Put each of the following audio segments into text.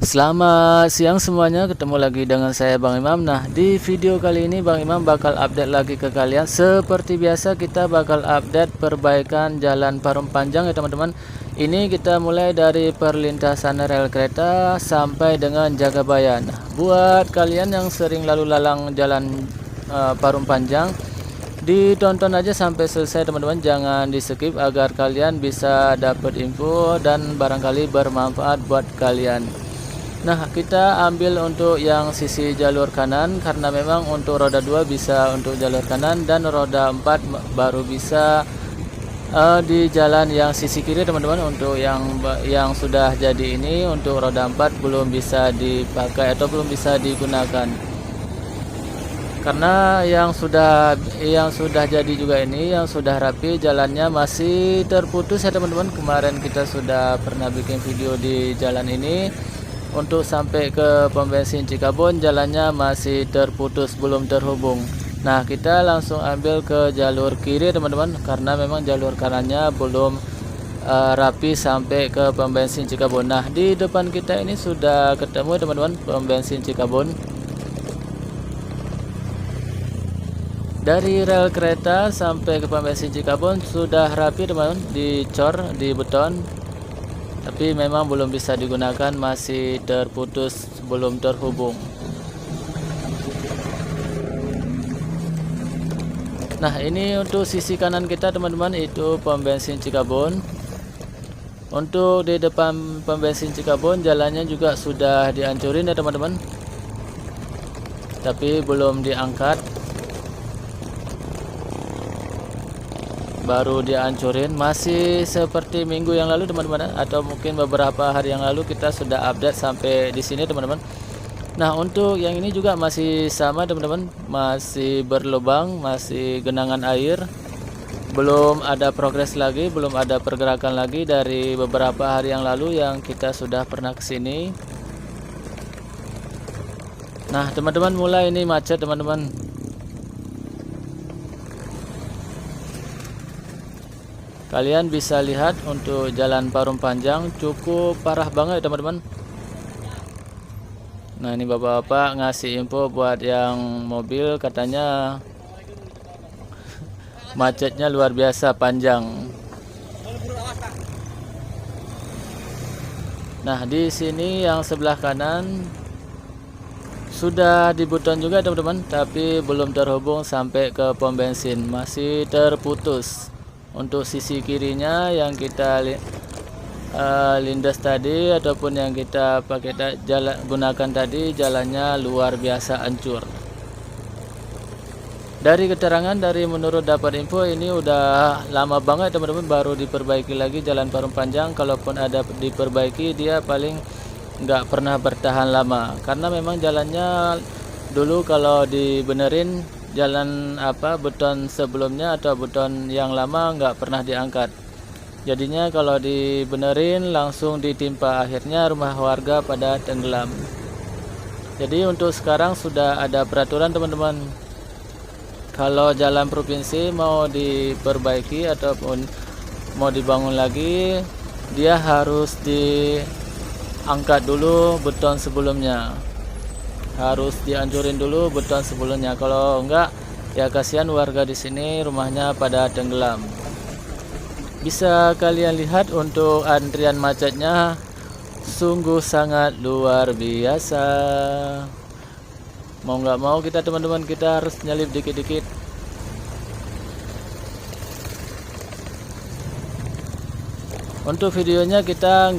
Selamat siang semuanya, ketemu lagi dengan saya Bang Imam. Nah, di video kali ini Bang Imam bakal update lagi ke kalian. Seperti biasa kita bakal update perbaikan jalan Parung Panjang ya teman-teman. Ini kita mulai dari perlintasan rel kereta sampai dengan Jagabaya. Nah, buat kalian yang sering lalu lalang jalan Parung Panjang, ditonton aja sampai selesai teman-teman, jangan di skip agar kalian bisa dapat info dan barangkali bermanfaat buat kalian. Nah, kita ambil untuk yang sisi jalur kanan karena memang untuk roda 2 bisa untuk jalur kanan dan roda 4 baru bisa di jalan yang sisi kiri teman-teman. Untuk yang sudah jadi ini, untuk roda 4 belum bisa dipakai atau belum bisa digunakan. Karena yang sudah jadi juga ini, yang sudah rapi, jalannya masih terputus ya teman-teman. Kemarin kita sudah pernah bikin video di jalan ini. Untuk sampai ke pom bensin Cikabon jalannya masih terputus, belum terhubung. Nah, kita langsung ambil ke jalur kiri teman-teman, karena memang jalur kanannya belum rapi sampai ke pom bensin Cikabon. Nah, di depan kita ini sudah ketemu teman-teman pom bensin Cikabon. Dari rel kereta sampai ke pom bensin Cikabon sudah rapi teman-teman, dicor, di beton. Tapi memang belum bisa digunakan, masih terputus, belum terhubung. Nah, ini untuk sisi kanan kita teman-teman, itu pom bensin Cikabon. Untuk di depan pom bensin Cikabon jalannya juga sudah dihancurin ya teman-teman, tapi belum diangkat, baru dihancurin. Masih seperti minggu yang lalu teman-teman, atau mungkin beberapa hari yang lalu kita sudah update sampai di sini teman-teman. Nah, untuk yang ini juga masih sama teman-teman, masih berlubang, masih genangan air, belum ada progres lagi, belum ada pergerakan lagi dari beberapa hari yang lalu yang kita sudah pernah kesini. Nah teman-teman, mulai ini macet teman-teman. Kalian bisa lihat untuk jalan Parung Panjang cukup parah banget teman-teman. Nah, ini bapak-bapak ngasih info buat yang mobil, katanya macetnya luar biasa panjang. Nah, di sini yang sebelah kanan sudah dibuton juga teman-teman, tapi belum terhubung sampai ke pom bensin, masih terputus. Untuk sisi kirinya yang kita lindas tadi ataupun yang kita pakai gunakan tadi, jalannya luar biasa hancur. Dari keterangan, dari menurut dapat info, ini udah lama banget teman-teman baru diperbaiki lagi jalan Parung Panjang. Kalaupun ada diperbaiki, dia paling nggak pernah bertahan lama, karena memang jalannya dulu kalau dibenerin, jalan beton sebelumnya atau beton yang lama nggak pernah diangkat. Jadinya kalau dibenerin langsung ditimpa, akhirnya rumah warga pada tenggelam. Jadi untuk sekarang sudah ada peraturan teman-teman, kalau jalan provinsi mau diperbaiki ataupun mau dibangun lagi, dia harus diangkat dulu beton sebelumnya, harus dihancurin dulu beton sebelumnya. Kalau enggak, ya kasihan warga di sini rumahnya pada tenggelam. Bisa kalian lihat untuk antrian macetnya sungguh sangat luar biasa. Mau nggak mau kita teman-teman, kita harus nyelip dikit-dikit. Untuk videonya kita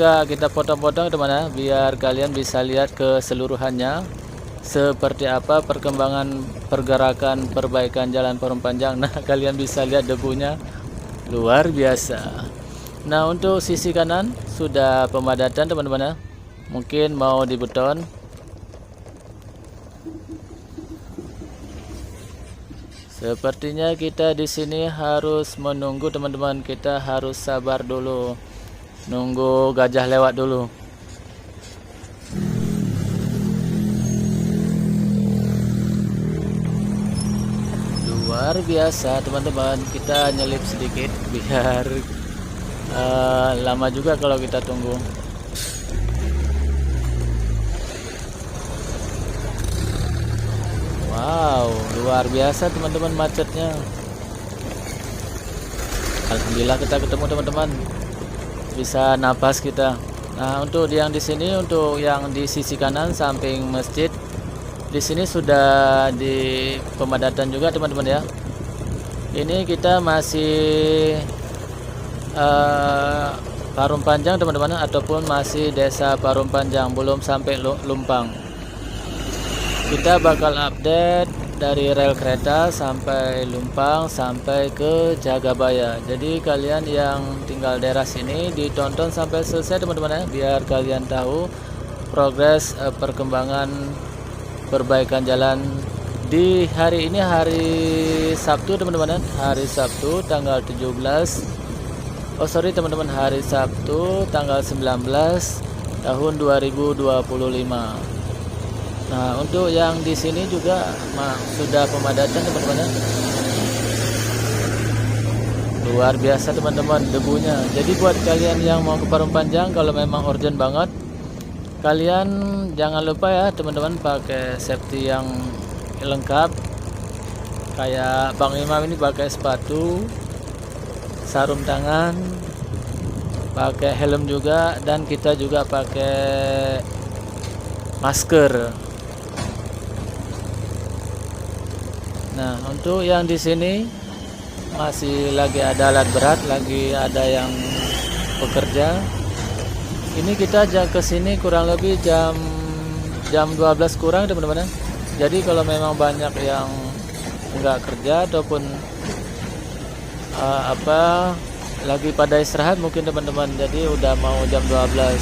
potong-potong teman-teman, biar kalian bisa lihat keseluruhannya seperti apa perkembangan pergerakan perbaikan jalan Parung Panjang. Nah, kalian bisa lihat debunya luar biasa. Nah, untuk sisi kanan sudah pemadatan teman-teman, mungkin mau dibeton. Sepertinya kita di sini harus menunggu teman-teman, kita harus sabar dulu, nunggu gajah lewat dulu. Luar biasa teman-teman, kita nyelip sedikit biar lama juga kalau kita tunggu. luar biasa teman-teman macetnya. Alhamdulillah kita ketemu teman-teman, bisa napas kita. Nah, untuk yang di sini, untuk yang di sisi kanan samping masjid, di sini sudah di pemadatan juga teman-teman ya. Ini kita masih Parung Panjang teman-teman, ataupun masih desa Parung Panjang, belum sampai Lumpang. Kita bakal update dari rel kereta sampai Lumpang sampai ke Jagabaya. Jadi kalian yang tinggal daerah sini ditonton sampai selesai teman-teman ya, biar kalian tahu progres perkembangan perbaikan jalan di hari ini, hari Sabtu teman-teman ya. Hari Sabtu tanggal 17, teman-teman, hari Sabtu tanggal 19 tahun 2025. Nah, untuk yang di sini juga sudah pemadatan teman-teman ya. Luar biasa teman-teman debunya. Jadi buat kalian yang mau ke Parung Panjang, kalau memang urgent banget, kalian jangan lupa ya teman-teman, pakai safety yang lengkap. Kayak Bang Imam ini pakai sepatu, sarung tangan, pakai helm juga, dan kita juga pakai masker. Nah, untuk yang di sini masih lagi ada alat berat, lagi ada yang bekerja. Ini kita ke sini kurang lebih jam 12 kurang teman-teman. Jadi kalau memang banyak yang nggak kerja ataupun lagi pada istirahat mungkin teman-teman, jadi udah mau jam 12.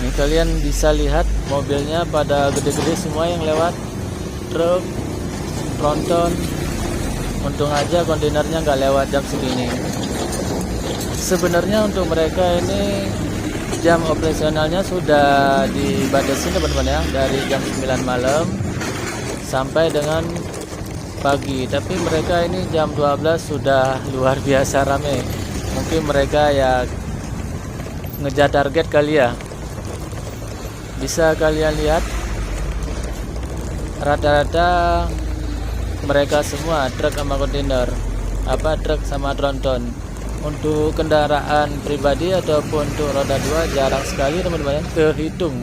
Ini kalian bisa lihat mobilnya pada gede-gede semua yang lewat, truk, tronton. Untung aja kontainernya nggak lewat jam segini. Sebenarnya untuk mereka ini jam operasionalnya sudah dibatasi teman-teman ya, dari jam 9 malam sampai dengan pagi. Tapi mereka ini jam 12 sudah luar biasa rame. Mungkin mereka ya ngejar target kali ya. Bisa kalian lihat rata-rata mereka semua truk sama kontainer, truk sama tronton. Untuk kendaraan pribadi ataupun untuk roda 2 jarang sekali teman-teman, terhitung.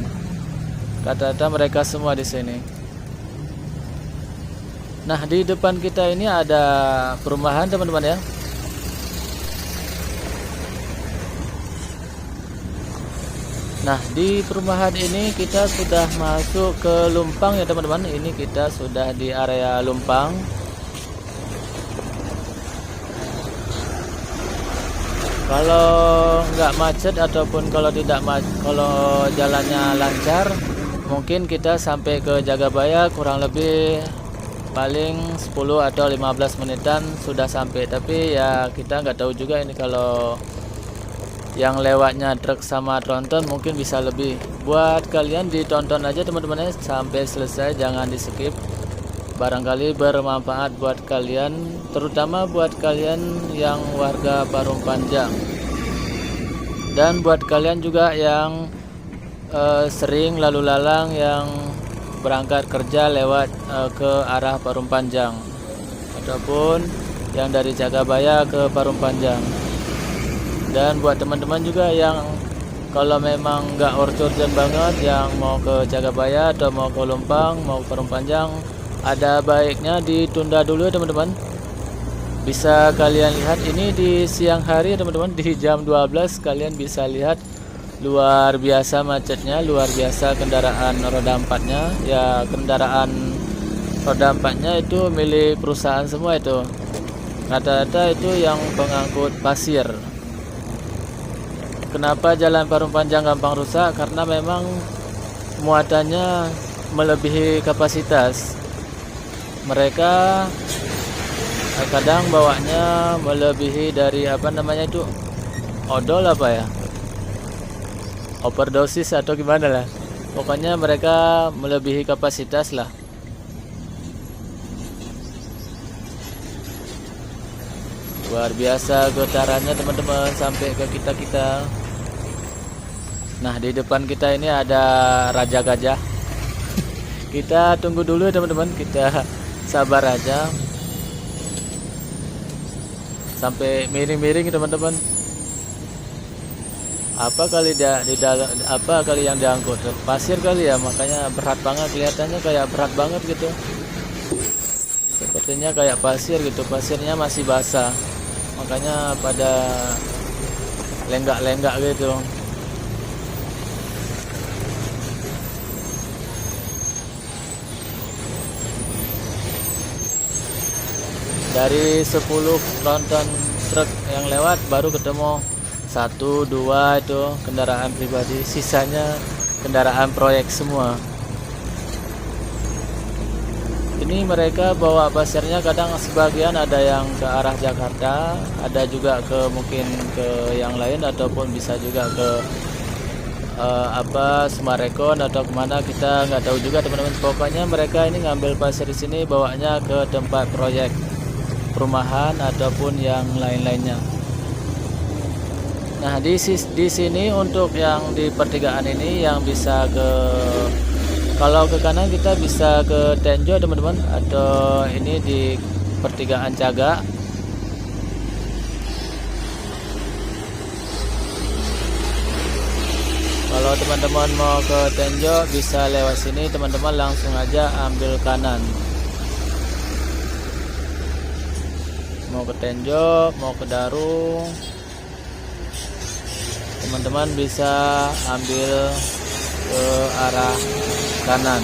Rata-rata mereka semua di sini. Nah, di depan kita ini ada perumahan teman-teman ya. Nah, di perumahan ini kita sudah masuk ke Lumpang ya teman-teman. Ini kita sudah di area Lumpang. Kalau nggak macet ataupun kalau kalau jalannya lancar, mungkin kita sampai ke Jagabaya kurang lebih paling 10 atau 15 menitan sudah sampai. Tapi ya kita nggak tahu juga ini, kalau yang lewatnya truk sama tronton mungkin bisa lebih. Buat kalian ditonton aja teman-teman sampai selesai, jangan di skip. Barangkali bermanfaat buat kalian, terutama buat kalian yang warga Parung Panjang, dan buat kalian juga yang sering lalu lalang yang berangkat kerja lewat ke arah Parung Panjang, ataupun yang dari Jagabaya ke Parung Panjang. Dan buat teman-teman juga yang kalau memang nggak urgent banget, yang mau ke Jagabaya atau mau ke Lumpang, mau ke Parung Panjang, ada baiknya ditunda dulu ya teman-teman. Bisa kalian lihat ini di siang hari teman-teman, di jam 12 kalian bisa lihat luar biasa macetnya, luar biasa kendaraan roda 4-nya. Ya, kendaraan roda 4-nya itu milik perusahaan semua itu. Rata-rata itu yang pengangkut pasir. Kenapa jalan Parung Panjang gampang rusak? Karena memang muatannya melebihi kapasitas. Mereka kadang bawanya melebihi dari odol overdosis atau gimana lah. Pokoknya mereka melebihi kapasitas lah. Luar biasa getarannya teman-teman sampai ke kita. Nah, di depan kita ini ada Raja Gajah. Kita tunggu dulu ya teman-teman, kita sabar aja sampai miring-miring teman-teman. Apa kali di dalam, apa kali yang diangkut pasir kali ya, makanya berat banget, kelihatannya kayak berat banget gitu, sepertinya kayak pasir gitu, pasirnya masih basah makanya pada lenggak-lenggak gitu. Dari 10 tronton truk yang lewat baru ketemu 1, 2 itu kendaraan pribadi, sisanya kendaraan proyek semua. Ini mereka bawa pasirnya kadang sebagian ada yang ke arah Jakarta, ada juga ke mungkin ke yang lain, ataupun bisa juga ke Sumarekon atau kemana, kita nggak tahu juga teman-teman. Pokoknya mereka ini ngambil pasir di sini, bawanya ke tempat proyek perumahan ataupun yang lain-lainnya. Nah di sini untuk yang di pertigaan ini yang bisa ke, kalau ke kanan kita bisa ke Tenjo teman-teman, atau ini di pertigaan Cagak. Kalau teman-teman mau ke Tenjo bisa lewat sini teman-teman, langsung aja ambil kanan. Mau ke Tenjo, mau ke Darung, teman-teman bisa ambil ke arah kanan.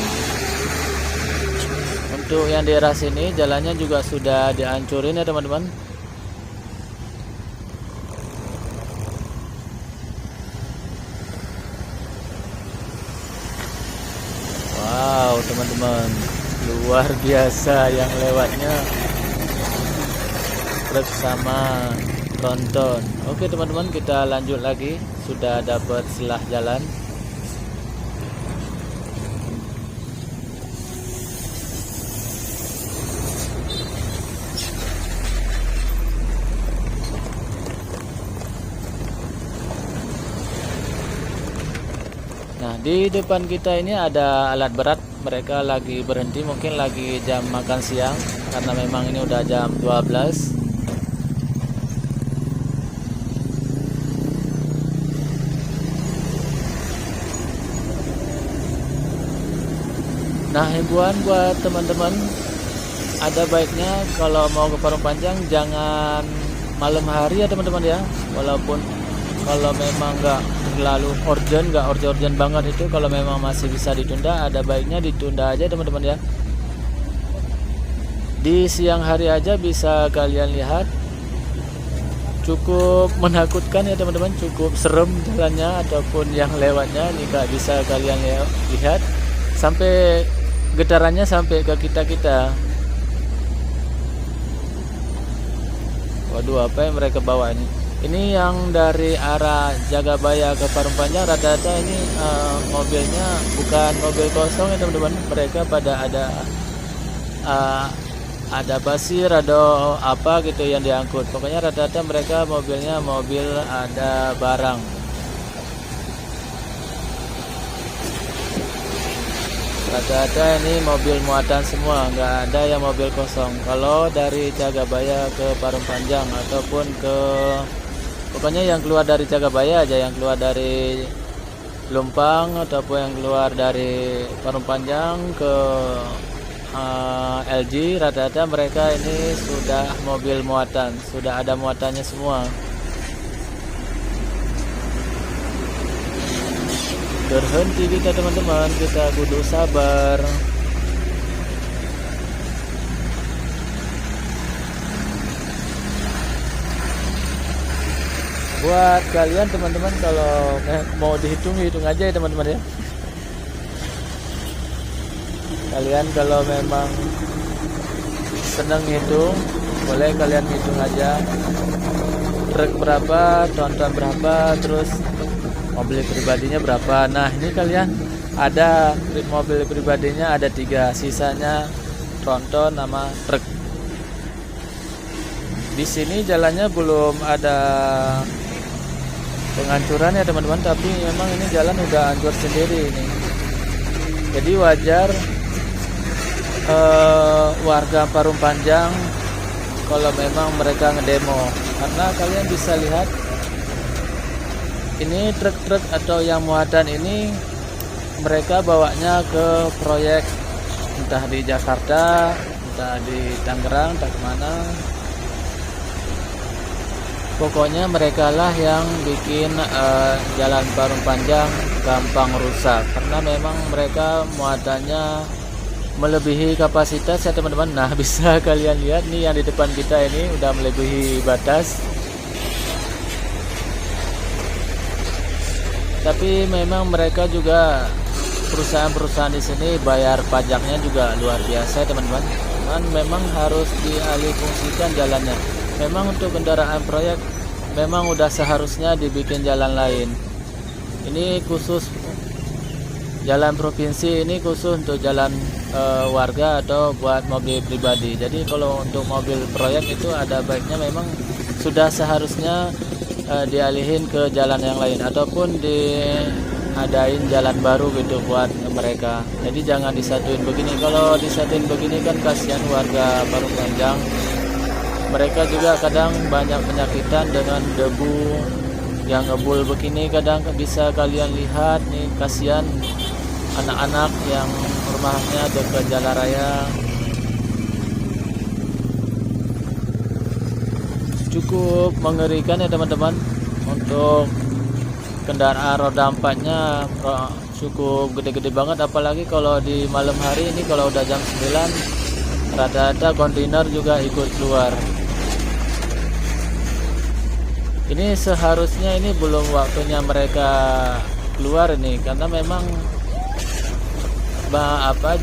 Untuk yang di arah sini jalannya juga sudah dihancurin ya teman-teman. Wow teman-teman, luar biasa yang lewatnya, truk sama tronton. Oke teman-teman, kita lanjut lagi, sudah dapat selah jalan. Nah di depan kita ini ada alat berat, mereka lagi berhenti, mungkin lagi jam makan siang karena memang ini udah jam 12. Nah himbauan buat teman-teman, ada baiknya kalau mau ke Parung Panjang jangan malam hari ya teman-teman ya. Walaupun kalau memang nggak terlalu urgent, nggak urgent banget itu, kalau memang masih bisa ditunda, ada baiknya ditunda aja teman-teman ya. Di siang hari aja bisa kalian lihat, cukup menakutkan ya teman-teman, cukup serem jalannya ataupun yang lewatnya. Jika bisa kalian lihat, sampai getarannya sampai ke kita. Waduh, apa yang mereka bawa ini? Ini yang dari arah Jagabaya ke Parung Panjang, rata-rata ini mobilnya bukan mobil kosong ya teman-teman. Mereka pada ada pasir, ada apa gitu yang diangkut. Pokoknya rata-rata mereka mobilnya mobil ada barang. Rata-rata ini mobil muatan semua, nggak ada yang mobil kosong. Kalau dari Jagabaya ke Parung Panjang ataupun ke, pokoknya yang keluar dari Jagabaya aja, yang keluar dari Lumpang ataupun yang keluar dari Parung Panjang ke LG, rata-rata mereka ini sudah mobil muatan, sudah ada muatannya semua. Berhenti kita teman-teman, kita kudu sabar. Buat kalian teman-teman, kalau mau dihitung aja ya teman-teman ya. Kalian kalau memang seneng hitung, boleh kalian hitung aja truk berapa, tonton berapa, terus mobil pribadinya berapa. Nah ini kalian ada mobil pribadinya ada 3, sisanya tronton sama truk. Di sini jalannya belum ada penghancuran ya teman-teman, tapi memang ini jalan udah hancur sendiri ini. Jadi wajar warga Parung Panjang kalau memang mereka ngedemo, karena kalian bisa lihat ini truk-truk atau yang muatan ini mereka bawanya ke proyek, entah di Jakarta, entah di Tangerang, entah kemana. Pokoknya mereka lah yang bikin jalan Parung Panjang gampang rusak, karena memang mereka muatannya melebihi kapasitas ya teman-teman. Nah, bisa kalian lihat nih yang di depan kita ini udah melebihi batas. Tapi memang mereka juga, perusahaan-perusahaan di sini bayar pajaknya juga luar biasa teman-teman. Cuman memang harus dialihfungsikan jalannya. Memang untuk kendaraan proyek memang udah seharusnya dibikin jalan lain. Ini khusus jalan provinsi, ini khusus untuk jalan warga atau buat mobil pribadi. Jadi kalau untuk mobil proyek itu ada baiknya memang sudah seharusnya dialihin ke jalan yang lain ataupun diadain jalan baru gitu buat mereka. Jadi jangan disatuin begini. Kalau disatuin begini kan kasihan warga Parung Panjang. Mereka juga kadang banyak penyakitan dengan debu yang ngebul begini. Kadang bisa kalian lihat nih, kasihan anak-anak yang rumahnya dekat jalan raya. Cukup mengerikan ya teman-teman. Untuk kendaraan roda 4-nya cukup gede-gede banget, apalagi kalau di malam hari ini. Kalau udah jam 9 rata-rata kontainer juga ikut keluar. Ini seharusnya ini belum waktunya mereka keluar ini, karena memang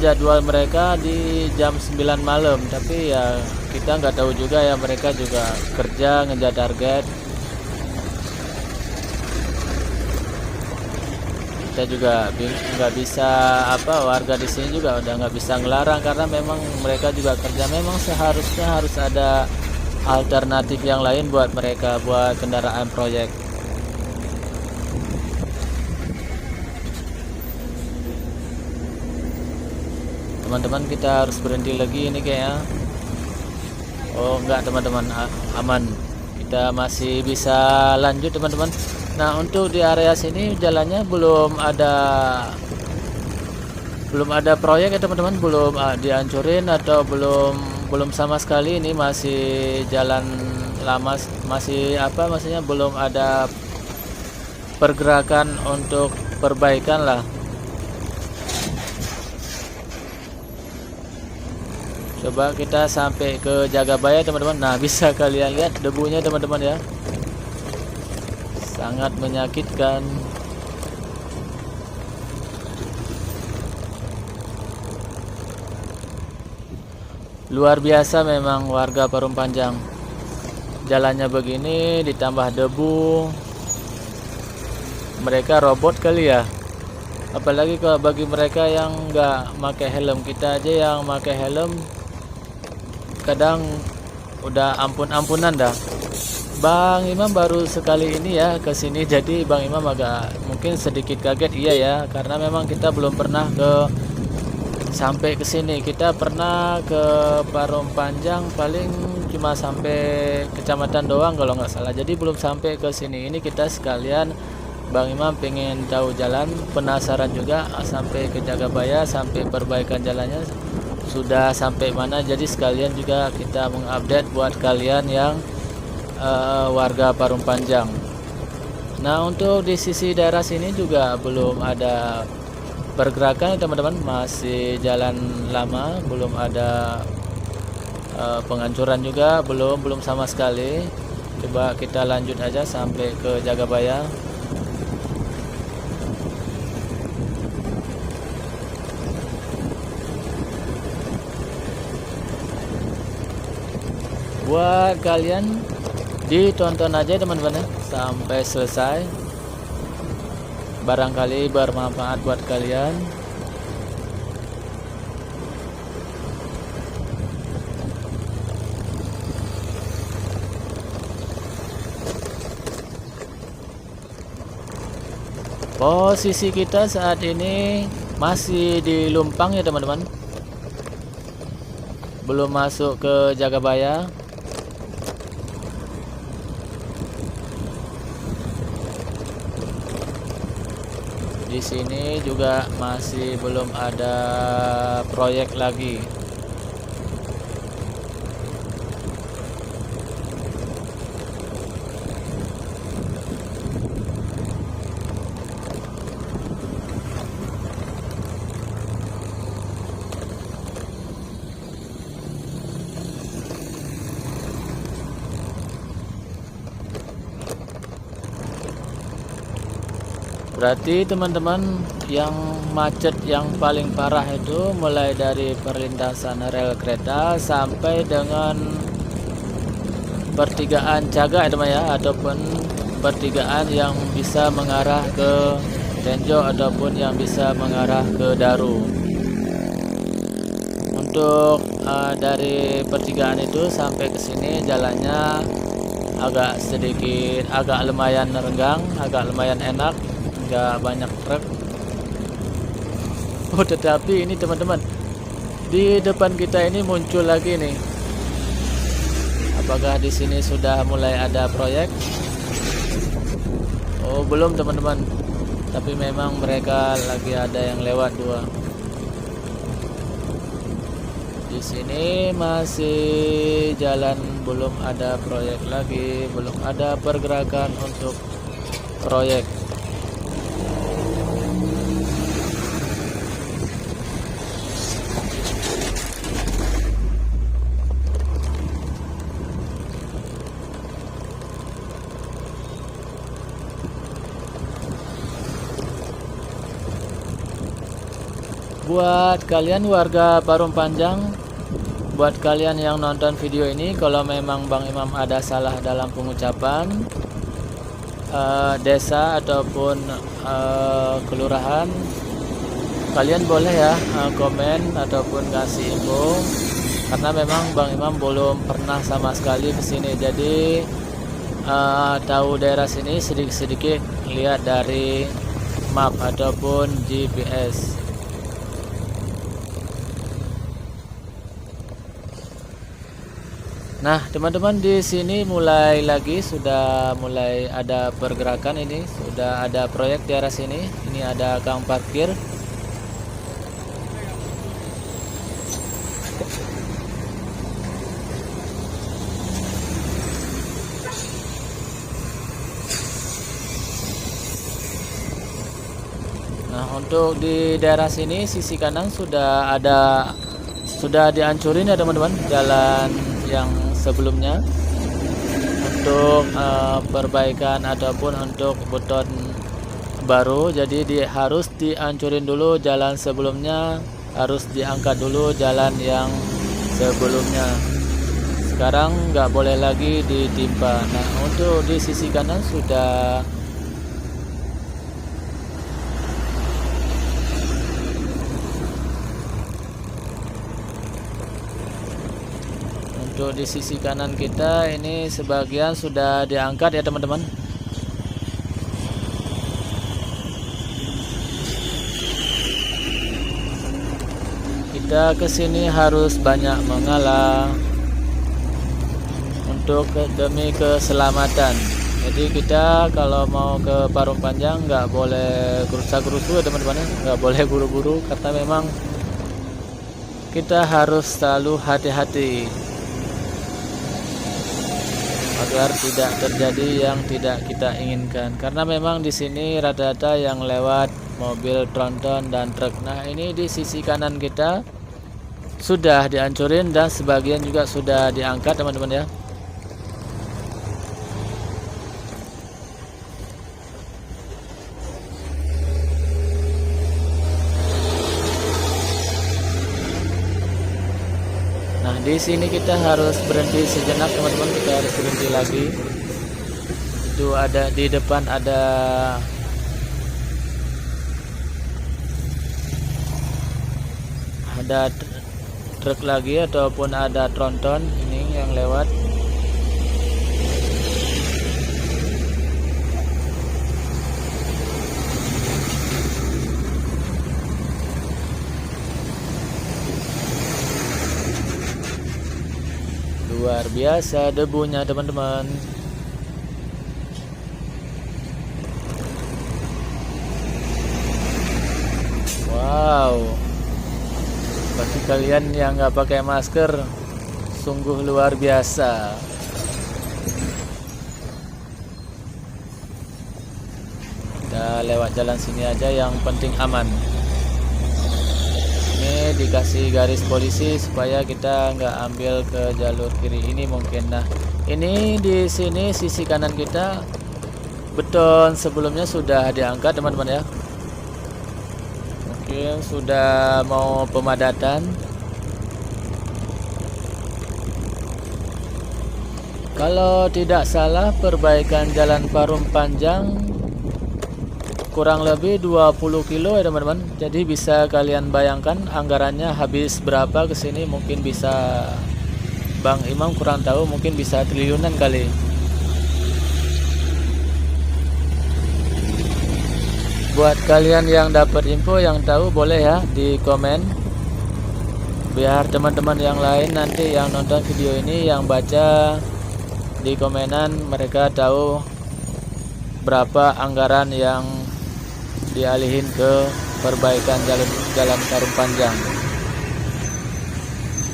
jadwal mereka di jam 9 malam. Tapi ya kita nggak tahu juga ya, mereka juga kerja ngejar target. Kita juga nggak bisa warga di sini juga udah nggak bisa ngelarang, karena memang mereka juga kerja. Memang seharusnya harus ada alternatif yang lain buat mereka, buat kendaraan proyek. Teman-teman, kita harus berhenti lagi ini kayaknya. Oh enggak teman-teman, aman, kita masih bisa lanjut teman-teman. Nah, untuk di area sini jalannya belum ada proyek ya teman-teman, belum dihancurin atau belum sama sekali. Ini masih jalan lama, masih maksudnya belum ada pergerakan untuk perbaikan lah. Coba kita sampai ke Jagabaya teman-teman. Nah, bisa kalian lihat debunya teman-teman ya, sangat menyakitkan. Luar biasa memang warga Parung Panjang. Jalannya begini ditambah debu, mereka robot kali ya. Apalagi kalau bagi mereka yang nggak pakai helm. Kita aja yang pakai helm kadang udah ampun-ampunan dah. Bang Imam baru sekali ini ya ke sini, jadi Bang Imam agak mungkin sedikit kaget. Iya ya, karena memang kita belum pernah sampai ke sini. Kita pernah ke Parung Panjang paling cuma sampai kecamatan doang kalau nggak salah. Jadi belum sampai ke sini. Ini kita sekalian, Bang Imam pengen tahu jalan, penasaran juga sampai ke Jagabaya, sampai perbaikan jalannya sudah sampai mana. Jadi sekalian juga kita mengupdate buat kalian yang warga Parung Panjang. Nah, untuk di sisi daerah sini juga belum ada pergerakan teman-teman, masih jalan lama, belum ada penghancuran juga, belum sama sekali. Coba kita lanjut aja sampai ke Jagabaya. Buat kalian ditonton aja teman-teman ya sampai selesai, barangkali bermanfaat buat kalian. Posisi kita saat ini masih di Lumpang ya teman-teman. belum masuk ke Jagabaya. Di sini juga masih belum ada proyek lagi. Berarti teman-teman, yang macet yang paling parah itu mulai dari perlintasan rel kereta sampai dengan pertigaan Caga ya teman ya, ataupun pertigaan yang bisa mengarah ke Tenjo ataupun yang bisa mengarah ke Daru. Untuk dari pertigaan itu sampai ke sini jalannya agak lumayan renggang, agak lumayan enak, nggak banyak truk. Oh, tetapi ini teman-teman, di depan kita ini muncul lagi nih. Apakah di sini sudah mulai ada proyek? Oh, belum teman-teman. Tapi memang mereka lagi ada yang lewat dua. Di sini masih jalan, belum ada proyek lagi, belum ada pergerakan untuk proyek. Buat kalian warga Parung Panjang, buat kalian yang nonton video ini, kalau memang Bang Imam ada salah dalam pengucapan desa ataupun kelurahan, kalian boleh ya komen ataupun kasih info, karena memang Bang Imam belum pernah sama sekali ke sini, jadi tahu daerah sini sedikit-sedikit lihat dari map ataupun GPS. Nah, teman-teman, di sini sudah mulai ada pergerakan, ini sudah ada proyek di arah sini. Ini ada gang parkir. Nah, untuk di daerah sini sisi kanan sudah dihancurin ya teman-teman, jalan yang sebelumnya untuk perbaikan ataupun untuk beton baru. Jadi harus dihancurin dulu jalan sebelumnya, harus diangkat dulu jalan yang sebelumnya. Sekarang nggak boleh lagi ditimpa. Nah, untuk di sisi kanan sudah Untuk di sisi kanan kita ini sebagian sudah diangkat ya teman-teman. Kita kesini harus banyak mengalah untuk demi keselamatan. Jadi kita kalau mau ke Parung Panjang nggak boleh gerusa-gerusu ya teman-teman, nggak boleh buru-buru, karena memang kita harus selalu hati-hati agar tidak terjadi yang tidak kita inginkan, karena memang di sini rata-rata yang lewat mobil tronton dan truk. Nah, ini di sisi kanan kita sudah dihancurin dan sebagian juga sudah diangkat teman-teman ya. Nah, di sini kita harus berhenti sejenak teman-teman, kita harus berhenti lagi. Itu ada di depan ada truk lagi ataupun ada tronton ini yang lewat. biasa debunya teman-teman. Wow, bagi kalian yang nggak pakai masker sungguh luar biasa. Kita lewat jalan sini aja, yang penting aman. Ini dikasih garis polisi supaya kita nggak ambil ke jalur kiri ini mungkin. Nah, ini di sini sisi kanan kita beton sebelumnya sudah diangkat teman-teman ya. Mungkin sudah mau pemadatan. Kalau tidak salah perbaikan jalan Parum Panjang kurang lebih 20 kilo ya teman-teman. Jadi bisa kalian bayangkan anggarannya habis berapa ke sini. Mungkin bisa, Bang Imam kurang tahu, mungkin bisa triliunan kali. Buat kalian yang dapat info, yang tahu, boleh ya di komen, biar teman-teman yang lain nanti yang nonton video ini, yang baca di komenan, mereka tahu berapa anggaran yang dialihin ke perbaikan jalan Parum Panjang.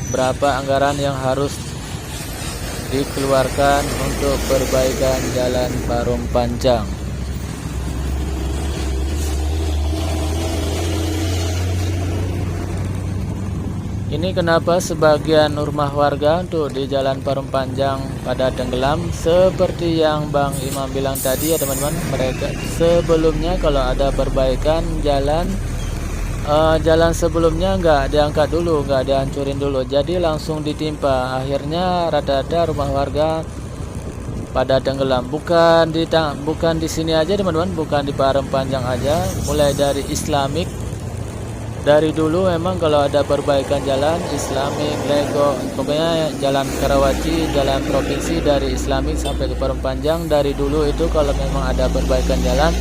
Berapa anggaran yang harus dikeluarkan untuk perbaikan jalan Parum Panjang. Ini kenapa sebagian rumah warga untuk di jalan Parum Panjang pada tenggelam, seperti yang Bang Imam bilang tadi ya teman-teman. Mereka sebelumnya kalau ada perbaikan jalan, jalan sebelumnya nggak diangkat dulu, nggak dihancurin dulu, jadi langsung ditimpa. Akhirnya rata-rata rumah warga pada tenggelam. Bukan di sini aja teman-teman, bukan di Parum Panjang aja, mulai dari Islamik. Dari dulu memang kalau ada perbaikan jalan Islamik, Lego, pokoknya jalan Karawaci, jalan provinsi dari Islamik sampai ke Parum Panjang, dari dulu itu kalau memang ada perbaikan jalan,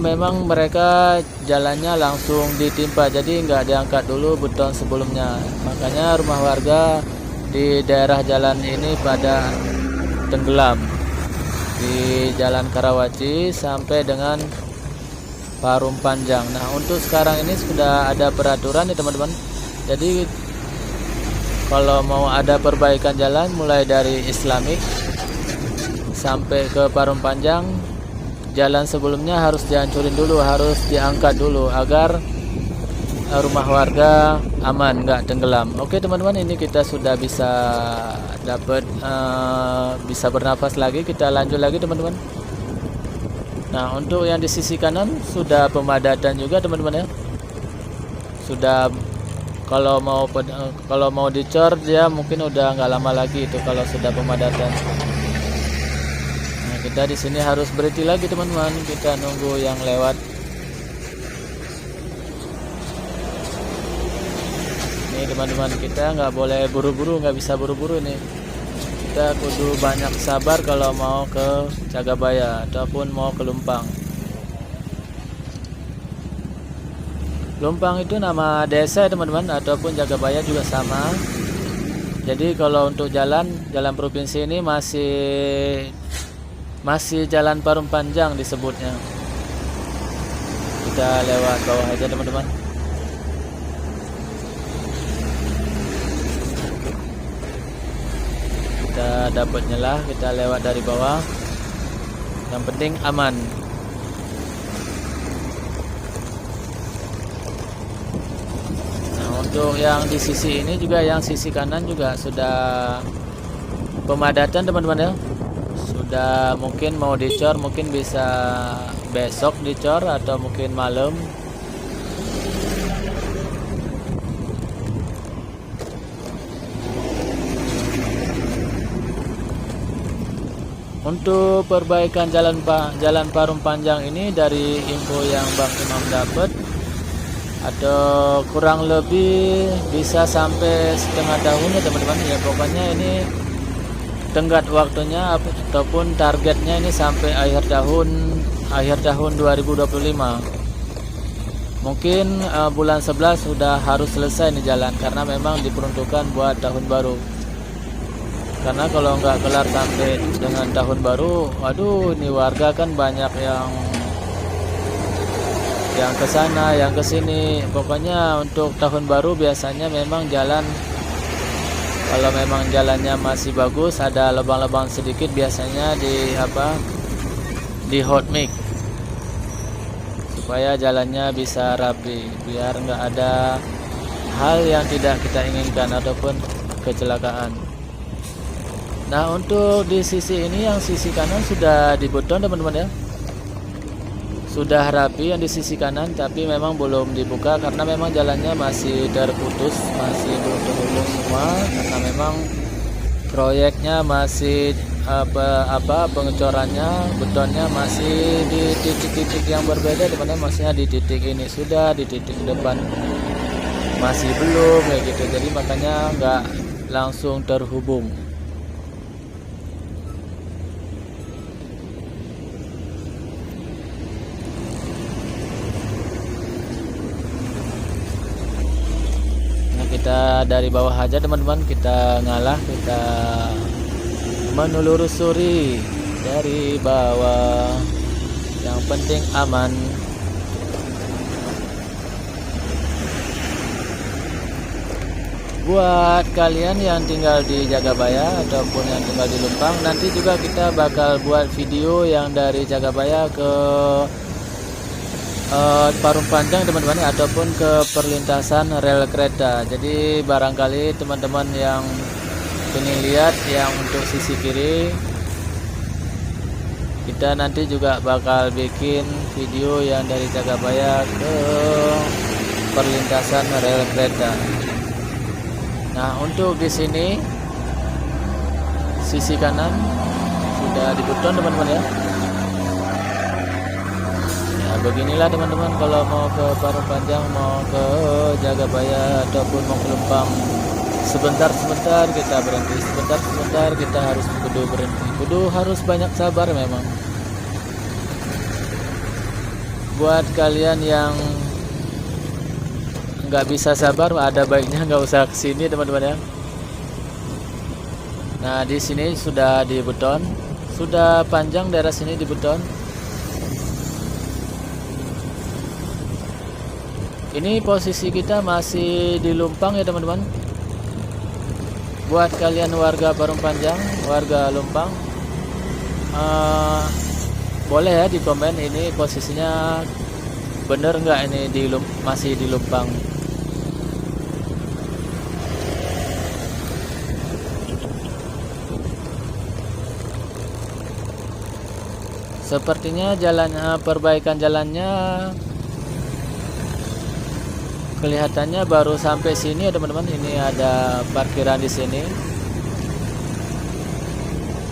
memang mereka jalannya langsung ditimpa, jadi nggak diangkat dulu beton sebelumnya. Makanya rumah warga di daerah jalan ini pada tenggelam di jalan Karawaci sampai dengan Parum Panjang. Nah, untuk sekarang ini sudah ada peraturan ya teman-teman. Jadi kalau mau ada perbaikan jalan mulai dari Islamik sampai ke Parum Panjang, jalan sebelumnya harus dihancurin dulu, harus diangkat dulu agar rumah warga aman, nggak tenggelam. Oke teman-teman, ini kita sudah bisa dapat bisa bernafas lagi. Kita lanjut lagi teman-teman. Nah, untuk yang di sisi kanan sudah pemadatan juga teman-teman ya. Sudah, kalau mau dicor dia mungkin udah nggak lama lagi itu kalau sudah pemadatan. Nah, kita di sini harus berhenti lagi teman-teman. Kita nunggu yang lewat. Ini teman-teman, kita nggak boleh buru-buru, nggak bisa buru-buru nih. Kita kudu banyak sabar kalau mau ke Cagabaya ataupun mau ke Lumpang. Lumpang itu nama desa teman-teman, ataupun Jagabaya juga sama. Jadi kalau untuk jalan provinsi ini masih jalan Parum Panjang disebutnya. Kita lewat bawah aja teman-teman. Kita dapat nyelah, kita lewat dari bawah, yang penting aman. Nah, untuk yang di sisi ini juga, yang sisi kanan juga sudah pemadatan teman-teman ya. Sudah mungkin mau dicor, mungkin bisa besok dicor atau mungkin malam. Untuk perbaikan jalan Parum Panjang ini, dari info yang Bang Imam dapat, atau kurang lebih bisa sampai setengah tahun ya teman-teman ya. Pokoknya ini tenggat waktunya ataupun targetnya ini sampai akhir tahun 2025. Mungkin bulan 11 sudah harus selesai nih jalan, karena memang diperuntukkan buat tahun baru. Karena kalau nggak kelar sampai dengan tahun baru, aduh ini warga kan banyak yang ke sana, yang ke sini. Pokoknya untuk tahun baru biasanya memang jalan, kalau memang jalannya masih bagus, ada lubang-lubang sedikit, biasanya di hot mix supaya jalannya bisa rapi, biar nggak ada hal yang tidak kita inginkan ataupun kecelakaan. Nah, untuk di sisi ini, yang sisi kanan sudah dibeton teman-teman ya, sudah rapi yang di sisi kanan, tapi memang belum dibuka karena memang jalannya masih terputus, masih belum terhubung semua, karena memang proyeknya masih pengecorannya, betonnya masih di titik-titik yang berbeda, teman-teman. Maksudnya di titik ini sudah, di titik depan masih belum, kayak gitu. Jadi makanya nggak langsung terhubung. Kita dari bawah aja teman-teman, kita ngalah, kita menelusuri dari bawah, yang penting aman. Buat kalian yang tinggal di Jagabaya ataupun yang tinggal di Lumpang, nanti juga kita bakal buat video yang dari Jagabaya ke Parung Panjang teman-teman, ataupun ke perlintasan rel kereta. Jadi barangkali teman-teman yang ingin lihat yang untuk sisi kiri, kita nanti juga bakal bikin video yang dari Jagabaya ke perlintasan rel kereta. Nah, untuk di sini sisi kanan sudah dibeton teman-teman ya. Beginilah teman-teman, kalau mau ke Parung Panjang, mau ke Jagabaya ataupun mau ke Lumpang, sebentar-sebentar kita berhenti, sebentar-sebentar kita harus berhenti. Kudu harus banyak sabar memang. Buat kalian yang nggak bisa sabar, ada baiknya nggak usah kesini teman-teman ya. Nah, di sini sudah dibeton, sudah panjang daerah sini dibeton. Ini posisi kita masih di Lumpang ya teman-teman. Buat kalian warga Parung Panjang, warga Lumpang, boleh ya di komen ini posisinya bener nggak ini masih di Lumpang. Sepertinya jalannya, perbaikan jalannya kelihatannya baru sampai sini ya teman-teman. Ini ada parkiran di sini,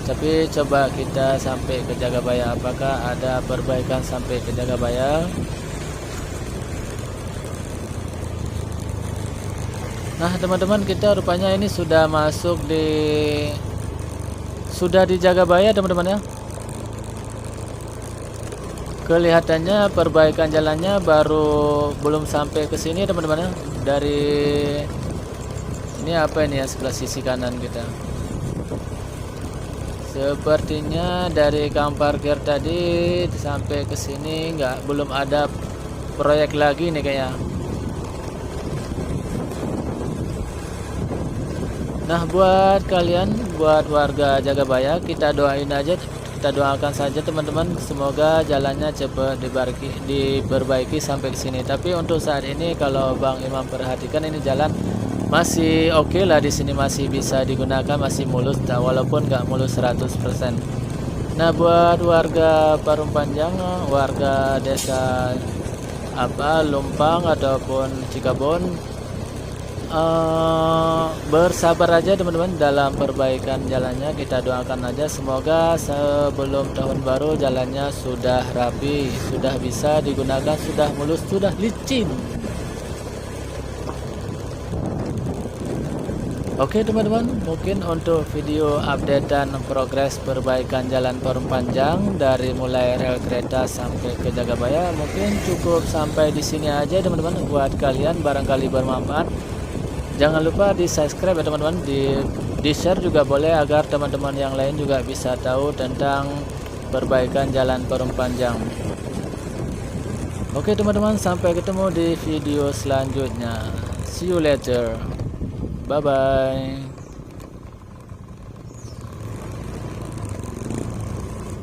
tapi coba kita sampai ke Jagabaya, apakah ada perbaikan sampai ke Jagabaya. Nah teman-teman, kita rupanya ini sudah masuk sudah di Jagabaya teman-teman ya. Kelihatannya perbaikan jalannya baru belum sampai ke sini teman-teman ya. Dari ini apa ini ya, sebelah sisi kanan kita. Sepertinya dari kamp parkir tadi sampai ke sini belum ada proyek lagi nih kayaknya. Nah, buat kalian, buat warga Jagabaya, kita doain aja, kita doakan saja teman-teman, semoga jalannya cepat diperbaiki sampai ke sini. Tapi untuk saat ini kalau Bang Imam perhatikan, ini jalan masih oke lah, di sini masih bisa digunakan, masih mulus, walaupun nggak mulus 100%. Nah, buat warga Parung Panjang, warga desa Lumpang ataupun Cikabon, bersabar aja teman-teman dalam perbaikan jalannya. Kita doakan aja semoga sebelum tahun baru jalannya sudah rapi, sudah bisa digunakan, sudah mulus, sudah licin. Oke teman-teman, mungkin untuk video update dan progres perbaikan jalan Parung Panjang dari mulai rel kereta sampai ke Jagabaya mungkin cukup sampai di sini aja teman-teman. Buat kalian barangkali bermanfaat. Jangan lupa di subscribe ya teman-teman, di share juga boleh agar teman-teman yang lain juga bisa tahu tentang perbaikan jalan Perum Panjang. Oke teman-teman, sampai ketemu di video selanjutnya. See you later. Bye bye.